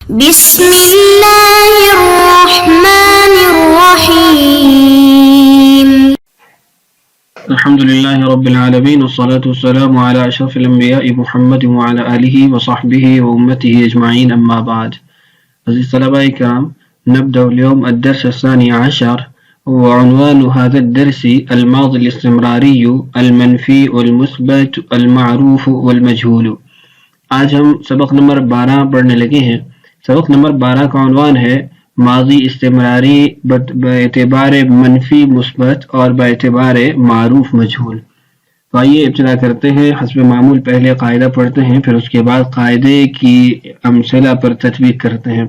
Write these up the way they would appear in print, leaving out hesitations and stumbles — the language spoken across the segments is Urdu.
بسم الله الرحمن الرحيم. الحمد لله رب العالمين والصلاة والسلام على أشرف الأنبياء محمد وعلى آله وصحبه وأمته أجمعين أما بعد. عزيز طلباء الكرام، نبدأ اليوم الدرس الثاني عشر، وعنوان هذا الدرس الماضي الاستمراري المنفي والمثبت المعروف والمجهول. آج ہم سبق نمبر 12 پڑھنے لگے ہیں۔ سبق نمبر 12 کا عنوان ہے ماضی استمراری باعتبار منفی مثبت اور باعتبار معروف مجہول۔ تو آئیے ابتدا کرتے ہیں۔ حسب معمول پہلے قاعدہ پڑھتے ہیں، پھر اس کے بعد قاعدے کی امثلہ پر تطبیق کرتے ہیں۔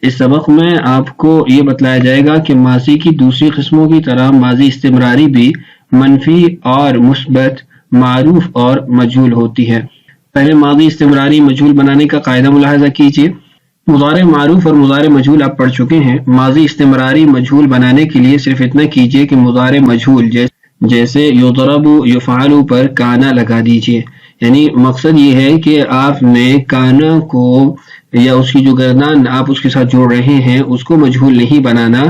اس سبق میں آپ کو یہ بتلایا جائے گا کہ ماضی کی دوسری قسموں کی طرح ماضی استمراری بھی منفی اور مثبت، معروف اور مجہول ہوتی ہے۔ پہلے ماضی استمراری مجہول بنانے کا قاعدہ ملاحظہ کیجیے۔ مضارع معروف اور مضارع مجہول آپ پڑھ چکے ہیں۔ ماضی استمراری مجہول بنانے کے لیے صرف اتنا کیجیے کہ مضارع مجہول جیسے یضرب یفعل پر کانا لگا دیجیے۔ یعنی مقصد یہ ہے کہ آپ نے کانا کو یا اس کی جو گردان آپ اس کے ساتھ جوڑ رہے ہیں اس کو مجہول نہیں بنانا،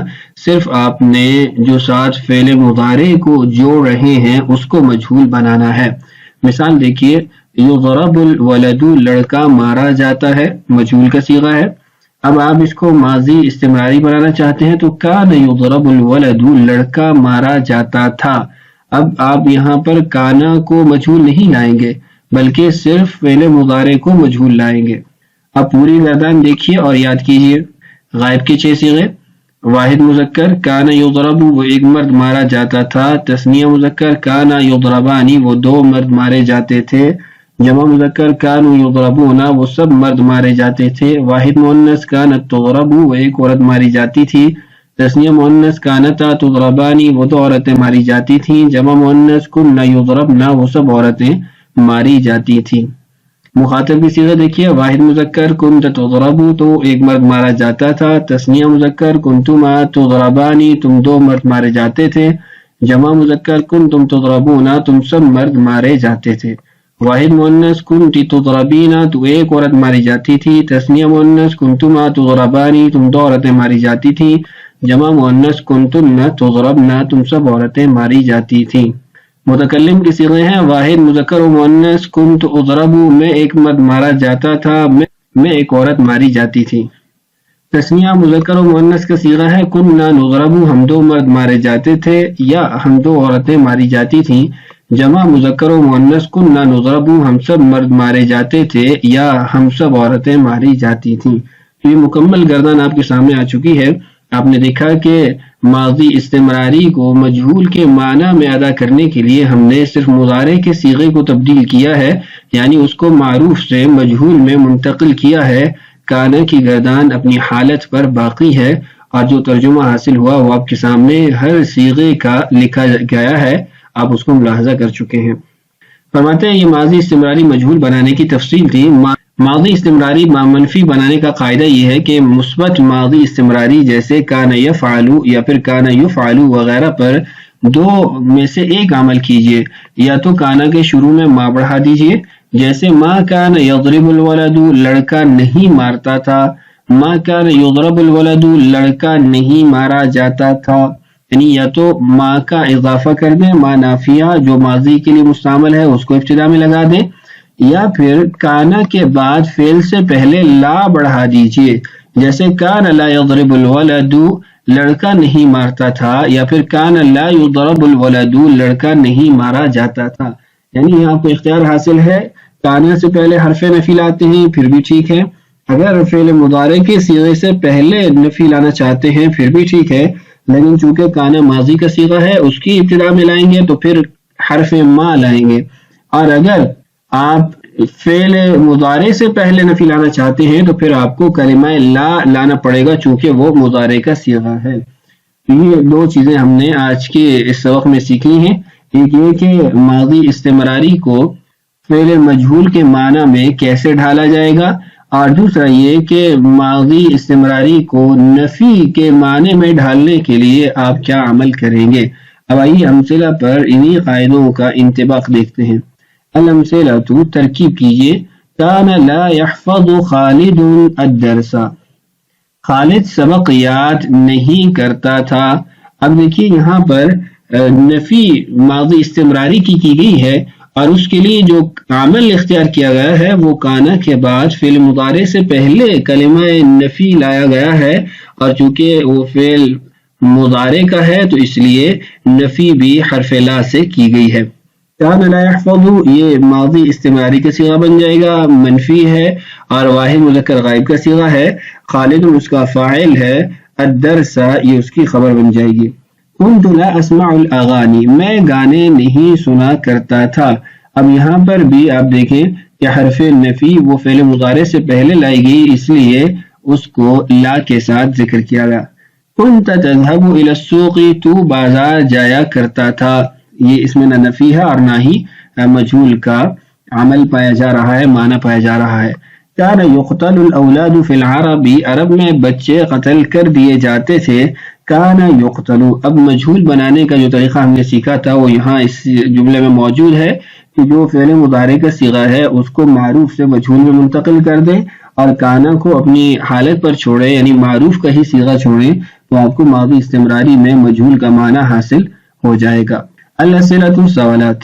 صرف آپ نے جو ساتھ فعل مضارع کو جوڑ رہے ہیں اس کو مجہول بنانا ہے۔ مثال دیکھیے، یضرب الولد، لڑکا مارا جاتا ہے، مجہول کا صیغہ ہے۔ اب آپ اس کو ماضی استمراری بنانا چاہتے ہیں تو کان یضرب الولد، لڑکا مارا جاتا تھا۔ اب آپ یہاں پر کانا کو مجہول نہیں لائیں گے بلکہ صرف فعل مضارع کو مجہول لائیں گے۔ اب پوری گردان دیکھیے اور یاد کیجیے۔ غائب کے 6 صیغے: واحد مذکر کان یضرب، وہ ایک مرد مارا جاتا تھا۔ تثنیہ مذکر کان یضربانی، وہ 2 مرد مارے جاتے تھے۔ جمع مذکر کانوا یضربون، وہ سب مرد مارے جاتے تھے۔ واحد مؤنث کانت تضرب، وہ ایک عورت ماری جاتی تھی۔ تثنیہ مؤنث کانتا تضربانی، وہ 2 عورتیں ماری جاتی تھیں۔ جمع مؤنث کن یضربن، وہ سب عورتیں ماری جاتی تھیں۔ مخاطب کی صیغہ دیکھیے، واحد مذکر کنت تضرب، تو ایک مرد مارا جاتا تھا۔ تثنیہ مذکر کنتما تضربانی، تم 2 مرد مارے جاتے تھے۔ جمع مذکر کنتم تضربون، تم سب مرد مارے جاتے تھے۔ واحد مؤنث کنتی تضربینا، تو ایک عورت ماری جاتی تھی۔ تثنیہ مؤنث کنتما تضربانی، تم 2 عورتیں ماری جاتی تھیں۔ جمع مؤنث کنتن تضربنا، تم سب عورتیں ماری جاتی تھیں۔ متکلم کی صیغے ہیں، واحد مذکر و مؤنث کنت اضرب، میں ایک مرد مارا جاتا تھا، میں ایک عورت ماری جاتی تھی۔ تثنیہ مذکر و مؤنث کا صیغہ ہے کننا نضرب، ہم 2 مرد مارے جاتے تھے یا ہم 2 عورتیں ماری جاتی تھیں۔ جمع مذکر و مؤنث کننا نضرب، ہم سب مرد مارے جاتے تھے یا ہم سب عورتیں ماری جاتی تھیں۔ یہ مکمل گردان آپ کے سامنے آ چکی ہے۔ آپ نے دیکھا کہ ماضی استمراری کو مجہول کے معنی میں ادا کرنے کے لیے ہم نے صرف مضارع کے صیغے کو تبدیل کیا ہے، یعنی اس کو معروف سے مجہول میں منتقل کیا ہے۔ کانا کی گردان اپنی حالت پر باقی ہے اور جو ترجمہ حاصل ہوا وہ آپ کے سامنے ہر صیغے کا لکھا گیا ہے، آپ اس کو ملاحظہ کر چکے ہیں۔ فرماتے ہیں یہ ماضی استمراری مجہول بنانے کی تفصیل تھی۔ ماضی استمراری منفی بنانے کا قاعدہ یہ ہے کہ مثبت ماضی استمراری جیسے کان یفعل یا پھر کان یفعل وغیرہ پر 2 میں سے ایک عمل کیجئے، یا تو کانا کے شروع میں ما بڑھا دیجئے، جیسے ما کان یضرب الولد، لڑکا نہیں مارتا تھا۔ ما کان یضرب الولد، لڑکا نہیں مارا جاتا تھا، یعنی یا تو ما کا اضافہ کر دیں، ما نافیہ جو ماضی کے لیے مستعمل ہے اس کو ابتدا میں لگا دیں، یا پھر کانا کے بعد فعل سے پہلے لا بڑھا دیجئے، جیسے کان لا یضرب الولد، لڑکا نہیں مارتا تھا، یا پھر کان لا یضرب الولد، لڑکا نہیں مارا جاتا تھا۔ یعنی یہاں کو اختیار حاصل ہے، کانا سے پہلے حرف نفی لاتے ہیں پھر بھی ٹھیک ہے، اگر فعل مضارع کے صیغے سے پہلے نفی لانا چاہتے ہیں پھر بھی ٹھیک ہے، لیکن چونکہ کانا ماضی کا صیغہ ہے اس کی ابتدا میں لائیں گے تو پھر حرف ما لائیں گے، اور اگر آپ فعل مضارع سے پہلے نفی لانا چاہتے ہیں تو پھر آپ کو کلمہ لا لانا پڑے گا چونکہ وہ مضارع کا صیغہ ہے۔ یہ 2 چیزیں ہم نے آج کے اس سبق میں سیکھی ہیں، ایک یہ کہ ماضی استمراری کو فعل مجہول کے معنی میں کیسے ڈھالا جائے گا، اور دوسرا یہ کہ ماضی استمراری کو نفی کے معنی میں ڈھالنے کے لیے آپ کیا عمل کریں گے۔ اب آئیے امثلہ پر انہی قاعدوں کا انطباق دیکھتے ہیں۔ الامثلہ، ترکیب کیجئے کان لا يحفظ خالد الدرس، خالد سبق یاد نہیں کرتا تھا. اب دیکھیے یہاں پر نفی ماضی استمراری کی گئی ہے اور اس کے لیے جو عمل اختیار کیا گیا ہے وہ کانا کے بعد فعل مضارع سے پہلے کلمہ نفی لایا گیا ہے، اور چونکہ وہ فعل مضارع کا ہے تو اس لیے نفی بھی حرف لا سے کی گئی ہے. کان لا يحفظ یہ ماضی استمراری کا صیغہ بن جائے گا، منفی ہے اور واحد مذکر غائب کا صیغہ ہے. خالد اس کا فاعل ہے، الدرس یہ اس کی خبر بن جائے گی. كنت لا اسمع الاغانی، میں گانے نہیں سنا کرتا تھا. اب یہاں پر بھی آپ دیکھیں کہ حرف نفی وہ فعل مضارع سے پہلے لائی گئی، اس لیے اس کو لا کے ساتھ ذکر کیا گیا. كنت تذهب الى السوق، تو بازار جایا کرتا تھا. یہ اس میں نہ نفی ہے اور نہ ہی مجہول کا عمل پایا جا رہا ہے، معنی پایا جا رہا ہے. كان يقتل الاولاد في العرب، عرب میں بچے قتل کر دیے جاتے تھے. کان یقتل، اب مجہول بنانے کا جو طریقہ ہم نے سیکھا تھا وہ یہاں اس جملے میں موجود ہے کہ جو فعل مضارع کا صیغہ ہے اس کو معروف سے مجہول میں منتقل کر دیں اور کانا کو اپنی حالت پر چھوڑے، یعنی معروف کا ہی صیغہ چھوڑیں، تو آپ کو ماضی استمراری میں مجہول کا معنی حاصل ہو جائے گا. الاسئلة سوالات.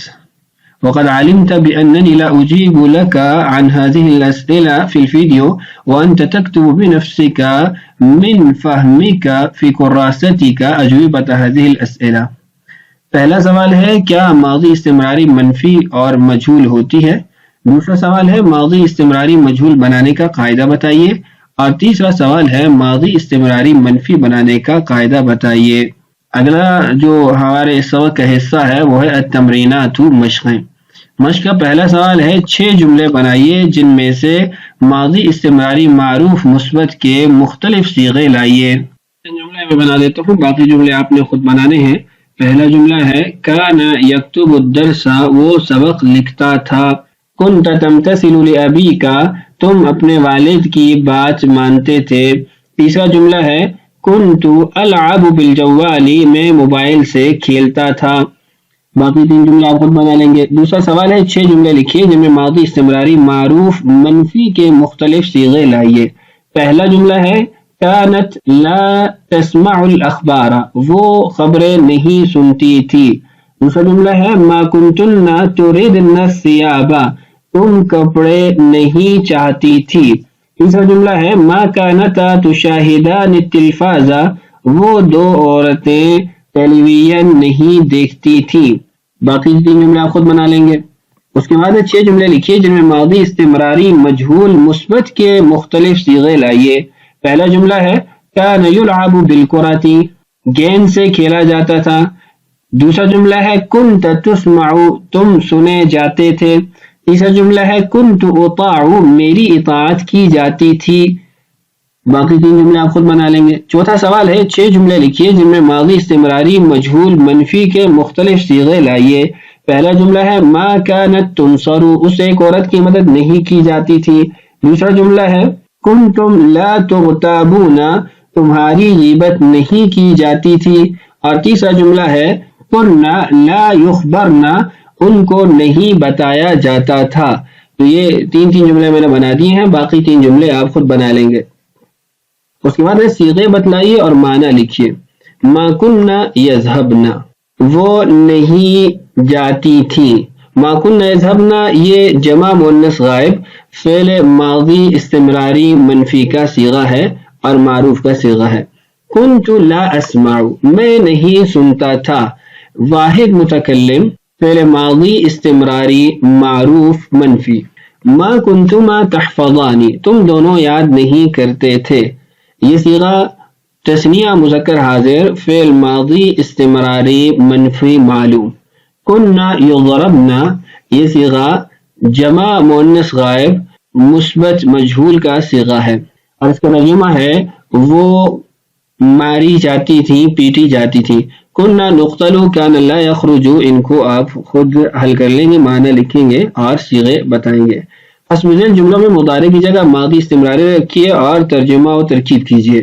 وقد علمت بأنني لا أجيب لك عن هذه الأسئلة في الفيديو وأنت تكتب بنفسك من فهمك في كراستك أجوبة هذه الأسئلة. پہلا سوال ہے کیا ماضی استمراری منفی اور مجہول ہوتی ہے؟ دوسرا سوال ہے ماضی استمراری مجہول بنانے کا قاعدہ بتائیے، اور تیسرا سوال ہے ماضی استمراری منفی بنانے کا قاعدہ بتائیے. اگلا جو ہمارے سبق کا حصہ ہے وہ ہے التمرینات مشقیں. مشق کا پہلا سوال ہے 6 جملے بنائیے جن میں سے ماضی استمراری معروف مثبت کے مختلف صیغے لائیے. جملے میں بنا دیتا ہوں، باقی جملے آپ نے خود بنانے ہیں. پہلا جملہ ہے کان یکتب الدرس، وہ سبق لکھتا تھا. کنت تمتثل لابیک، تم اپنے والد کی بات مانتے تھے. تیسرا جملہ ہے کنت العب بالجوال، میں موبائل سے کھیلتا تھا. باقی 3 جملے آپ خود بنا لیں گے. دوسرا سوال ہے 6 جملے لکھیے جن میں ماضی استمراری معروف منفی کے مختلف صیغے لائیے. پہلا جملہ ہے کانت لا تسمع الاخبار، وہ خبریں نہیں سنتی تھی. دوسرا جملہ ہے ما کنتن تردن الثياب، تم کپڑے نہیں چاہتی تھی. تیسرا جملہ ہے ما کانتا تشاہدان التلفاز، وہ 2 عورتیں ٹیلی ویژن نہیں دیکھتی تھی. باقی 3 جملے آپ خود بنا لیں گے. اس کے بعد 6 جملے لکھیے جن میں ماضی استمراری مجہول مثبت کے مختلف صیغے لائیے. پہلا جملہ ہے کان یلعب بالکرۃ، گیند سے کھیلا جاتا تھا. دوسرا جملہ ہے کنت تسمع، تم سنے جاتے تھے. تیسرا جملہ ہے کنت اطاع، میری اطاعت کی جاتی تھی. باقی 3 جملے آپ خود بنا لیں گے. چوتھا سوال ہے 6 جملے لکھیے جن میں ماضی استمراری مجہول منفی کے مختلف صیغے لائیے. پہلا جملہ ہے ما کانت تنصر، اس ایک عورت کی مدد نہیں کی جاتی تھی. دوسرا جملہ ہے کنتم لا تغتابون، تمہاری غیبت نہیں کی جاتی تھی. اور تیسرا جملہ ہے کننا لا یخبرنا، ان کو نہیں بتایا جاتا تھا. تو یہ 3 جملے میں نے بنا دیے ہیں، باقی 3 جملے آپ خود بنا لیں گے. اس کے بعد صیغے بتلائیے اور معنی لکھیے. ما کننا یذهبنا، وہ نہیں جاتی تھی. ما کننا یذهبنا یہ جمع مؤنث غائب فعل ماضی استمراری منفی کا صیغہ ہے اور معروف کا صیغہ ہے. کنت لا اسمع، میں نہیں سنتا تھا. واحد متکلم فعل ماضی استمراری معروف منفی. ما کنتما تحفظان، تم دونوں یاد نہیں کرتے تھے. یہ صیغہ تثنیہ مذکر حاضر فعل ماضی استمراری منفی معلوم. کننا یضربنا یہ صیغہ جمع مؤنث غائب مثبت مجہول کا صیغہ ہے اور اس کا ترجمہ ہے وہ ماری جاتی تھی، پیٹی جاتی تھی. کننا نقتل کان لا یخرج، ان کو آپ خود حل کر لیں گے، معنی لکھیں گے اور صیغے بتائیں گے. حسب ذیل جملوں میں مضارع کی جگہ ماضی استمراری رکھیے اور ترجمہ و ترکیب کیجیے.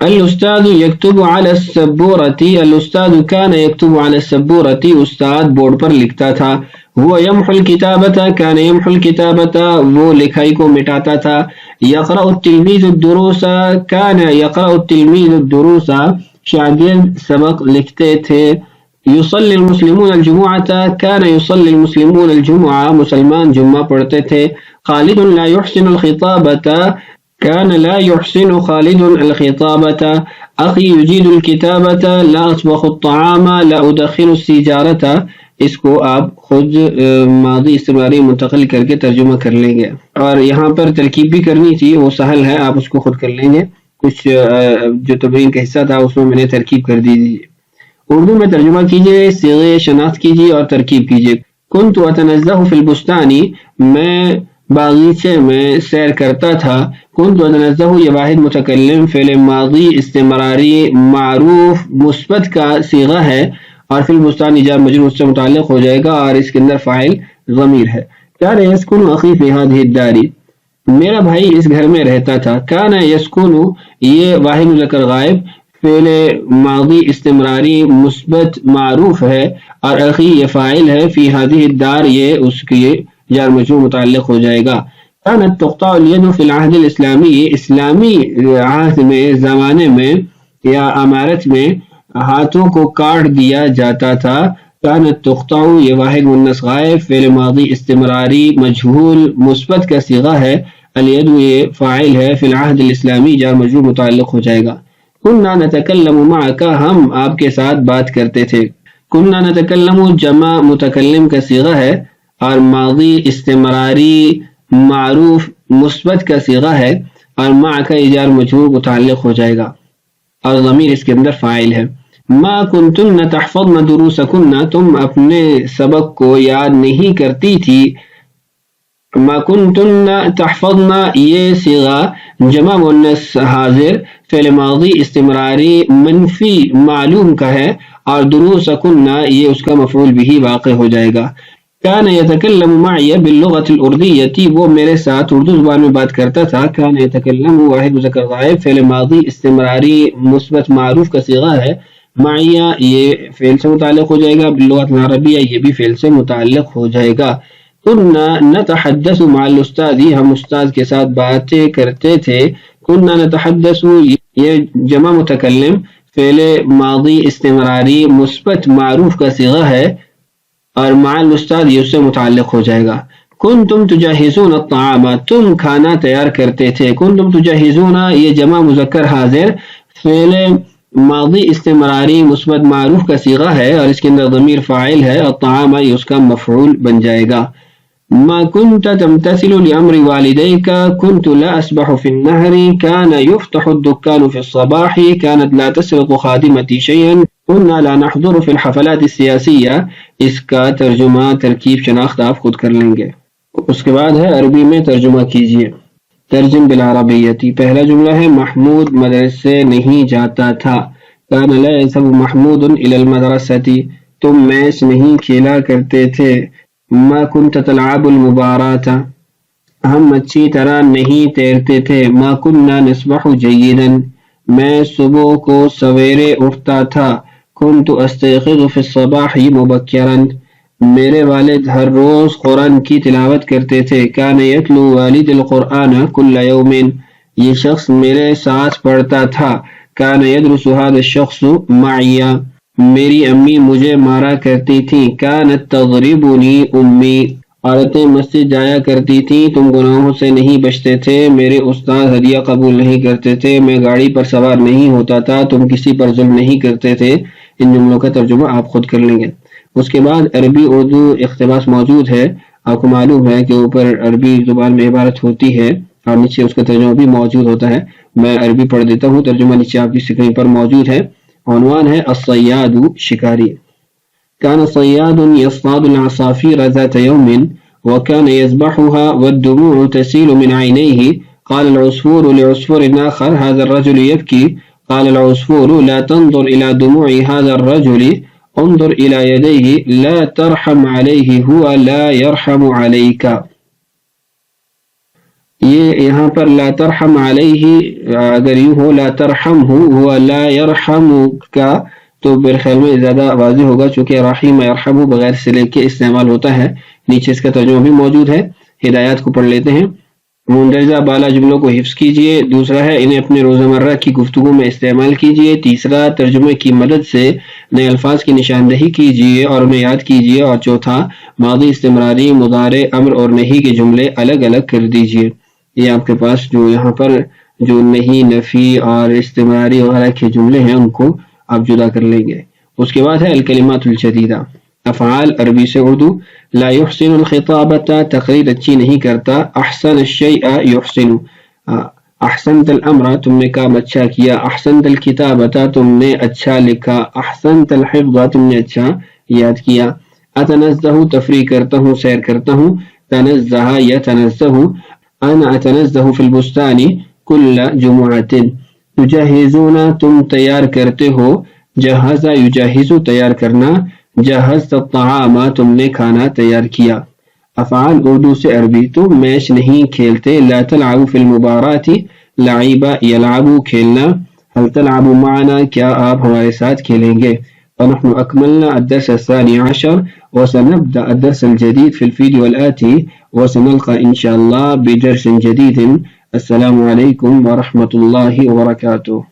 الاستاذ یکتب علی السبورۃ، الاستاذ کان یکتب علی السبورۃ، استاد بورڈ پر لکھتا تھا. وہ یمحو الکتابۃ کان یمحو الکتابۃ وہ لکھائی کو مٹاتا تھا. یقرأ التلمیذ الدروس کان یقرأ التلمیذ الدروس شاگرد سبق لکھتے تھے. یصلی المسلمون الجمعۃ کان یصلی المسلمون الجمعہ مسلمان جمعہ پڑھتے تھے. خالد لا يحسن الخطابۃ كان لا يحسن خالد الخطابة. أخي يجيد الكتابة لا أطبخ الطعام لا أدخن السيجارة. اس کو آپ خود ماضی استمراری منتقل کر کے ترجمہ کر لیں گے. اور یہاں پر ترکیب بھی کرنی تھی، وہ سہل ہے، آپ اس کو خود کر لیں گے. کچھ جو تمرین کا حصہ تھا اس میں نے ترکیب کر دی. اردو میں ترجمہ کیجئے، صیغے شناخت کیجئے اور ترکیب کیجئے. كنت أتنزه في البستان میں باغیچے میں سیر کرتا تھا. كنت أتنزه یہ واحد متکلم فعل ماضی استمراری معروف مثبت کا صیغہ ہے اور فی البستان جار مجرور اس سے متعلق ہو جائے گا اور اس کے اندر فاعل ضمیر ہے. كان يسكن أخي في هذه الدار میرا بھائی اس گھر میں رہتا تھا. كان يسكن یہ واحد مذکر غائب فعل ماضی استمراری مثبت معروف ہے اور اخی یہ فاعل ہے. فی هذه الدار یہ اس کی جار مجرور متعلق ہو جائے گا. كانت تقطع اليد في العهد الاسلامی اسلامی عہد میں زمانے میں یا امارت میں ہاتھوں کو کاٹ دیا جاتا تھا. كانت تقطع یہ واحد مؤنث غائب فعل ماضی استمراری مجہول مثبت کا صیغہ ہے. الید یہ فاعل ہے. فی العہد الاسلامی جار مجرور متعلق ہو جائے گا. كنا نتکلم معک ہم آپ کے ساتھ بات کرتے تھے. كنا نتکلم جمع متکلم کا صیغہ ہے اور ماضی استمراری معروف مثبت کا صیغہ ہے اور معک جار مجرور متعلق ہو جائے گا اور ضمیر اس کے اندر فاعل ہے. ما کنتن تحفظن دروسکن تم اپنے سبق کو یاد نہیں کرتی تھی. ما کنتن تحفظن یہ صیغہ جمع مؤنث حاضر فعل ماضی استمراری منفی معلوم کا ہے اور دروسکن یہ اس کا مفعول بھی واقع ہو جائے گا. كان يتكلم معي باللغة الأردية وہ میرے ساتھ اردو زبان میں بات کرتا تھا. كان يتكلم واحد مذکر غائب فعل ماضی استمراری مثبت معروف کا صیغہ ہے. معي یہ فعل سے متعلق ہو جائے گا. باللغة العربية یہ بھی فعل سے متعلق ہو جائے گا. كنا نتحدث مع الأستاذ ہم استاد کے ساتھ باتیں کرتے تھے. كنا نتحدث یہ جمع متکلم فعل ماضی استمراری مثبت معروف کا صیغہ ہے اور مع الاستاذ یہ اس سے متعلق ہو جائے گا. کنتم تجہزون الطعام تم کھانا تیار کرتے تھے. کنتم تجہزون یہ جمع مذکر حاضر فعل ماضی استمراری مثبت معروف کا صیغہ ہے اور اس کے اندر ضمیر فاعل ہے. الطعام یہ اس کا مفعول بن جائے گا. ما كنت تمتثل لأمر والديك كنت لا أسبح في النهر كان يفتح الدكان في الصباح كانت لا تسرق خادمتي شيئا كنا لا نحضر في الحفلات السياسية. اس کا ترجمہ ترکیب شناخت آپ خود کر لیں گے. اس کے بعد ہے عربی میں ترجمہ کیجئے. ترجم بالعربیتی. پہلا جملہ ہے محمود مدرسے نہیں جاتا تھا. كان لا يذهب محمود إلى المدرسة تم میچ نہیں کھیلا کرتے تھے. ما كنت تلعب المباراة ہم اچھی طرح نہیں تیرتے تھے. ما كنا نسبح جيدا میں صبح کو سویرے اٹھتا تھا. كنت استيقظ في الصباح مبكرا میرے والد ہر روز قرآن کی تلاوت کرتے تھے. كان يتلو والد القرآن كل يوم یہ شخص میرے ساتھ پڑھتا تھا. كان يدرس هذا الشخص معي میری امی مجھے مارا کرتی تھی. كانت تضربني امی عورتیں مسجد جایا کرتی تھی. تم گناہوں سے نہیں بچتے تھے. میرے استاد ہدیہ قبول نہیں کرتے تھے. میں گاڑی پر سوار نہیں ہوتا تھا. تم کسی پر ظلم نہیں کرتے تھے. ان جملوں کا ترجمہ آپ خود کر لیں گے. اس کے بعد عربی اردو اقتباس موجود ہے. آپ کو معلوم ہے کہ اوپر عربی زبان میں عبارت ہوتی ہے اور نیچے اس کا ترجمہ بھی موجود ہوتا ہے. میں عربی پڑھ دیتا ہوں. ترجمہ نیچے آپ کی سکرین پر موجود ہے. عنوان ہے الصیاد شکاری. كان صياد يصطاد العصافير ذات يوم وكان يذبحها والدموع تسيل من عينيه. قال العصفور لعصفور آخر هذا الرجل يبكي. قال العصفور لا تنظر إلى دموع هذا الرجل انظر إلى يديه لا ترحم عليه هو لا يرحم عليك. یہ یہاں پر لا ترحم علیہ اگر یوں ہو لا ترحم ہو ہوا لا یرحم کا تو میرے خیال میں زیادہ واضح ہوگا، چونکہ رحیم یرحم بغیر صلے کے استعمال ہوتا ہے. نیچے اس کا ترجمہ بھی موجود ہے. ہدایات کو پڑھ لیتے ہیں. مندرجہ بالا جملوں کو حفظ کیجئے. دوسرا ہے انہیں اپنے روزمرہ کی گفتگو میں استعمال کیجئے. تیسرا ترجمے کی مدد سے نئے الفاظ کی نشاندہی کیجئے اور انہیں یاد کیجئے. اور چوتھا ماضی، استمراری، مضارع، امر اور نہی کے جملے الگ الگ کر دیجئے. یہ آپ کے پاس جو یہاں پر جو نہی، نفی اور استمراری وغیرہ کے جملے ہیں ان کو آپ جدا کر لیں گے. اس کے بعد ہے الکلمات الجدیدہ. افعال عربی سے اردو. لا يحسن الخطابة تقریر اچھی نہیں کرتا. احسن الشیء یحسن. احسنت الامر تم نے کام اچھا کیا. احسنت الکتابة تم نے اچھا لکھا. احسنت الحفظ تم نے اچھا یاد کیا. اتنزہ تفریح کرتا ہوں، سیر کرتا ہوں. تنزہ یتنزہ. انا اتنزہ فی البستان کل جمعۃ. تجہزون تم تیار کرتے ہو. جہز یجہز تیار کرنا. جہزت الطعام تم نے کھانا تیار کیا. افعال اردو سے عربی. تم میچ نہیں کھیلتے. لا تلعب فی المبارات. لعب یلعب کھیلنا. هل تلعب معنا کیا آپ ہمارے ساتھ کھیلیں گے. فنحن أكملنا الدرس الثاني عشر وسنبدأ الدرس الجديد في الفيديو الآتي وسنلقى إن شاء الله بدرس جديد. السلام عليكم ورحمة الله وبركاته.